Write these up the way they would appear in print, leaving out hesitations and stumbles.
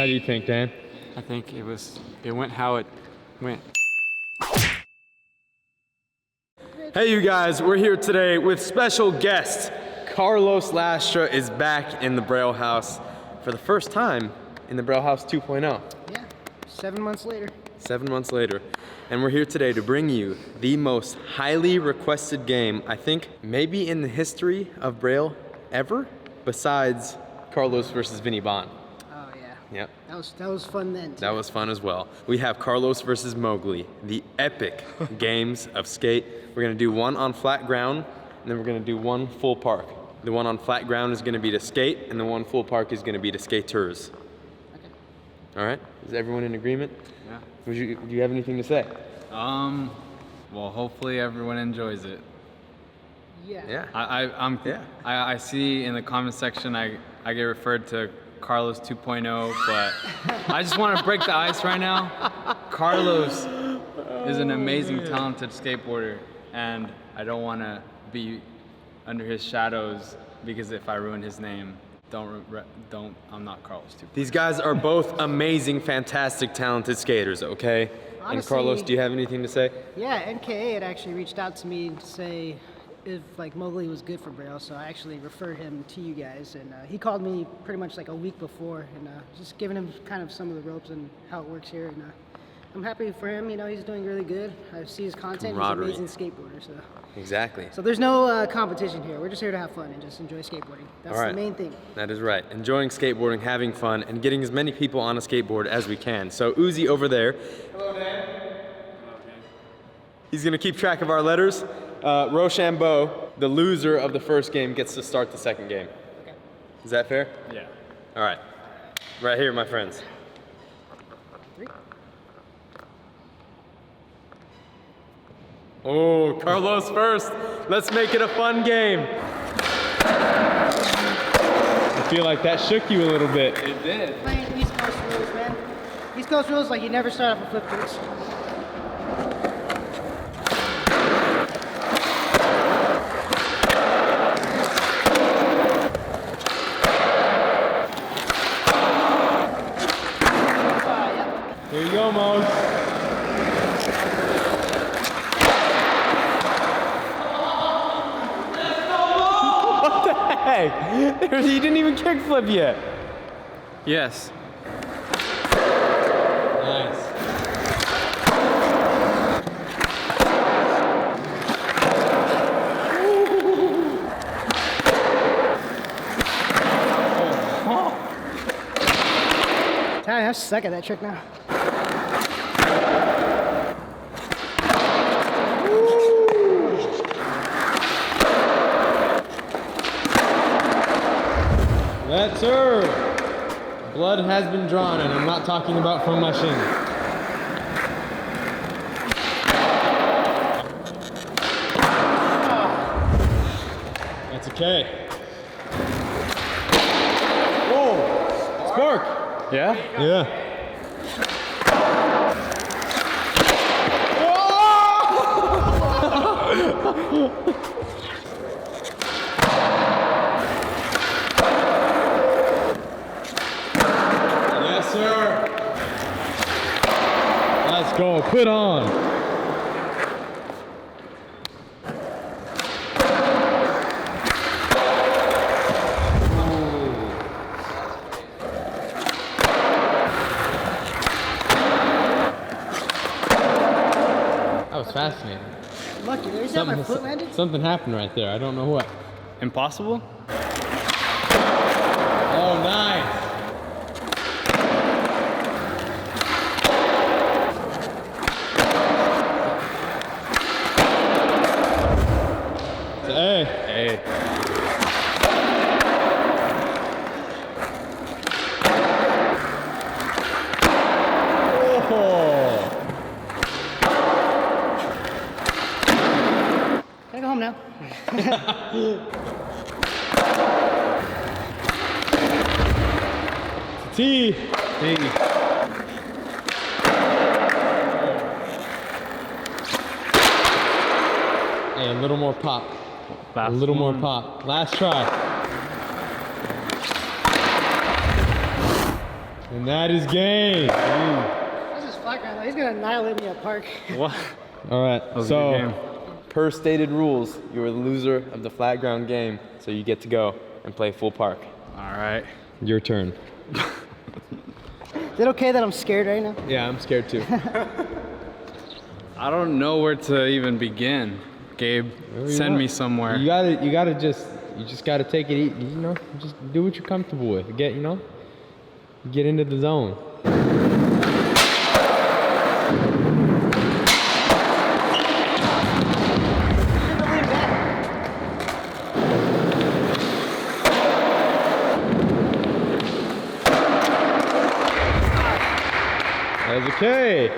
How do you think, Dan? I think it went how it went. Hey you guys, we're here today with special guest. Carlos Lastra is back in the Braille House for the first time in the Braille House 2.0. Yeah, 7 months later. 7 months later. And we're here today to bring you the most highly requested game, I think, maybe in the history of Braille ever, besides Carlos versus Vinny Bond. Oh yeah. Yep. That was fun then too. That was fun as well. We have Carlos versus Mogely, the epic games of skate. We're gonna do one on flat ground, and then we're gonna do one full park. The one on flat ground is gonna be to skate, and the one full park is gonna be to skaters. Okay. All right, is everyone in agreement? Yeah. Do you have anything to say? Well, hopefully everyone enjoys it. Yeah. Yeah. I see in the comment section I get referred to Carlos 2.0, but I just want to break the ice right now. Carlos is an amazing, talented skateboarder, and I don't want to be under his shadows because if I ruin his name, I'm not Carlos 2.0. These guys are both amazing, fantastic, talented skaters, okay? Honestly, and Carlos, do you have anything to say? Yeah, NKA had actually reached out to me to say if like Mogely was good for Braille, so I actually referred him to you guys, and he called me pretty much like a week before, and just giving him kind of some of the ropes and how it works here, and I'm happy for him. You know, he's doing really good. I see his content. He's an amazing skateboarder. So. Exactly. So there's no competition here. We're just here to have fun and just enjoy skateboarding. That's the main thing. That is right. Enjoying skateboarding, having fun, and getting as many people on a skateboard as we can. So Uzi over there. Hello, Dan. Hello, Dan. He's gonna keep track of our letters. Rochambeau, the loser of the first game, gets to start the second game. Okay. Is that fair? Yeah. All right. Right here, my friends. 3. Oh, Carlos first. Let's make it a fun game. I feel like that shook you a little bit. It did. Playing East Coast rules, man. East Coast rules like you never start off with flip tricks. Here you go, Mose. What the heck? He didn't even kickflip yet. Yes. Nice. I suck at that trick now. That's her. Blood has been drawn, and I'm not talking about from my shin. That's okay. Whoa! Spark! Yeah? Yeah. Yes, sir. Let's go. Put on. That was fascinating. Lucky, there's that my foot landed. Something happened right there. I don't know what. Impossible? Oh, nice. Hey. Hey. Oh. Can I go home now? T. Hey, a little more pop. A little more pop. Last try. And that is game. This is flat ground though. He's gonna annihilate me at park. What? All right, was a good game. per stated rules, you are the loser of the flat ground game, so you get to go and play full park. All right. Your turn. Is it okay that I'm scared right now? Yeah, I'm scared too. I don't know where to even begin. Gabe, send me somewhere. You just gotta take it easy, you know, just do what you're comfortable with. Get into the zone. That's okay.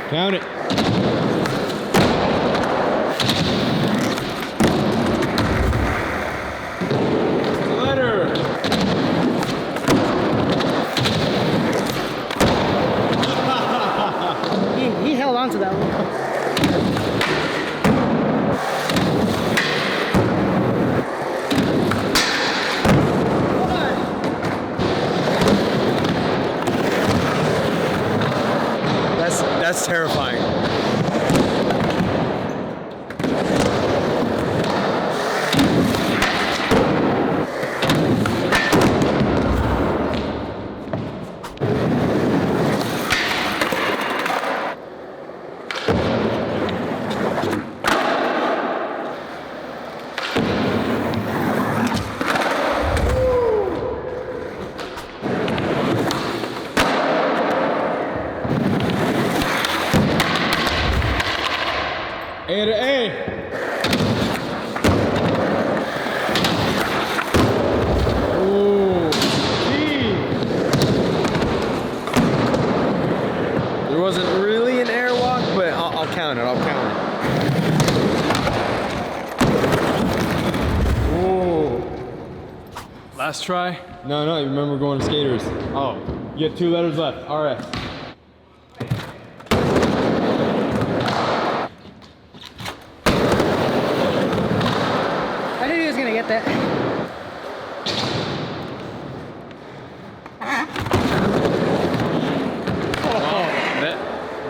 Count it. Letter. He held on to that one. That's terrifying. A to A. Ooh, gee. There wasn't really an airwalk, but I'll count it. I'll count it. Ooh. Last try. No, you remember going to skaters. Oh. You have 2 letters left. RS. I knew he was gonna get that.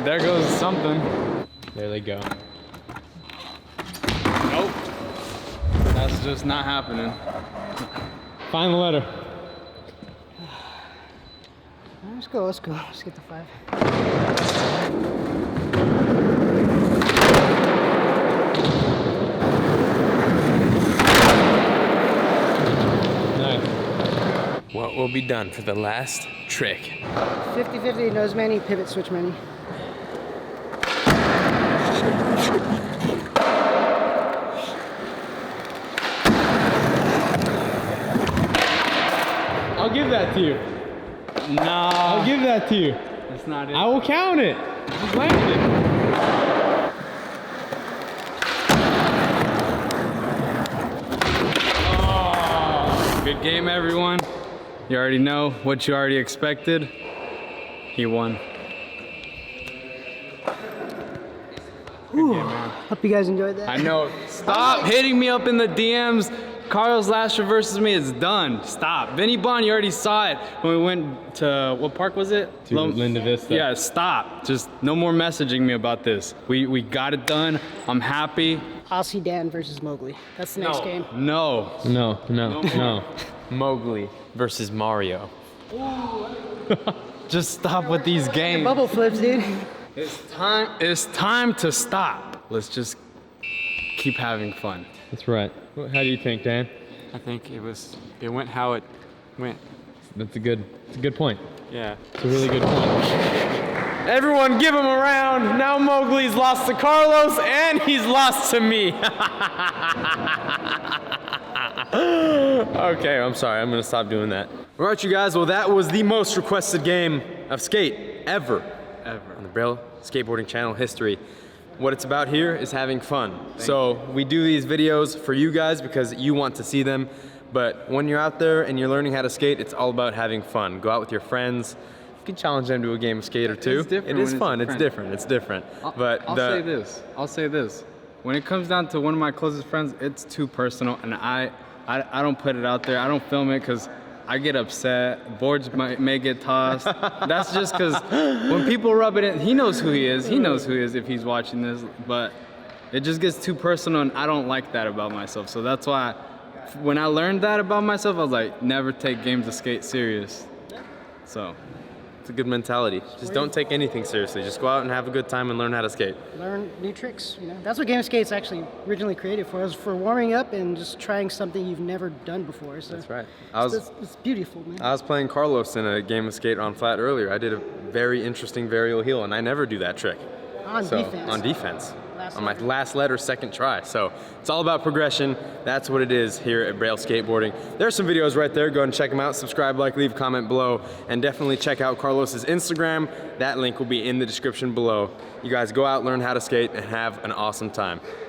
There goes something. There they go. Nope. That's just not happening. Final letter. Let's go. Let's get the 5. Nice. What will be done for the last trick? 50-50 nose many, pivot switch many. I'll give that to you. No. I'll give that to you. That's not it. I will count it. Just landed it. Good game, everyone. You already know what you already expected. He won. Good game, man. Hope you guys enjoyed that. I know. Stop hitting me up in the DMs. Carlos Lastra versus me is done. Stop. Vinny Bond, you already saw it when we went to, what park was it? To Linda Vista. Yeah, stop. Just no more messaging me about this. We got it done. I'm happy. Aussie Dan versus Mogely. That's the next game. No. No. Mowgli versus Mario. Just stop with these games. Bubble flips, dude. It's time to stop. Let's just keep having fun. That's right. How do you think, Dan? I think it went how it went. It's a good point. Yeah. It's a really good point. Everyone give him a round. Now Mowgli's lost to Carlos and he's lost to me. Okay, I'm sorry. I'm gonna stop doing that. All right, you guys. Well, that was the most requested game of skate ever on the Braille Skateboarding channel history. what it's about here is having fun. So we do these videos for you guys because you want to see them. But when you're out there and you're learning how to skate, it's all about having fun. Go out with your friends. You can challenge them to a game of skate or two. It's different It is when it's fun. a It's friend. different. It's different. But I'll say this. When it comes down to one of my closest friends, it's too personal, and I don't put it out there. I don't film it because I get upset. Boards may get tossed. That's just because when people rub it in, he knows who he is. He knows who he is if he's watching this. But it just gets too personal, and I don't like that about myself. So that's why when I learned that about myself, I was like, never take games of skate serious. So. it's a good mentality. Just don't take anything seriously. Just go out and have a good time and learn how to skate. Learn new tricks. That's what game of skate's actually originally created for. Is for warming up and just trying something you've never done before. So That's right. it's beautiful, man. I was playing Carlos in a game of skate on flat earlier. I did a very interesting varial heel, and I never do that trick. On defense. On defense. Last On my letter. last letter, second try. So it's all about progression. That's what it is here at Braille Skateboarding. There's some videos right there. Go ahead and check them out. Subscribe, like, leave a comment below, and definitely check out Carlos's Instagram. That link will be in the description below. You guys go out, learn how to skate, and have an awesome time.